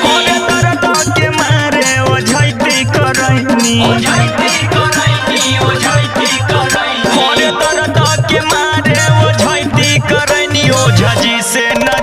होरे दर्द के मारे ओझैती करैनी होरे दर्द के मारे ओझैती करैनी ओझा जी से न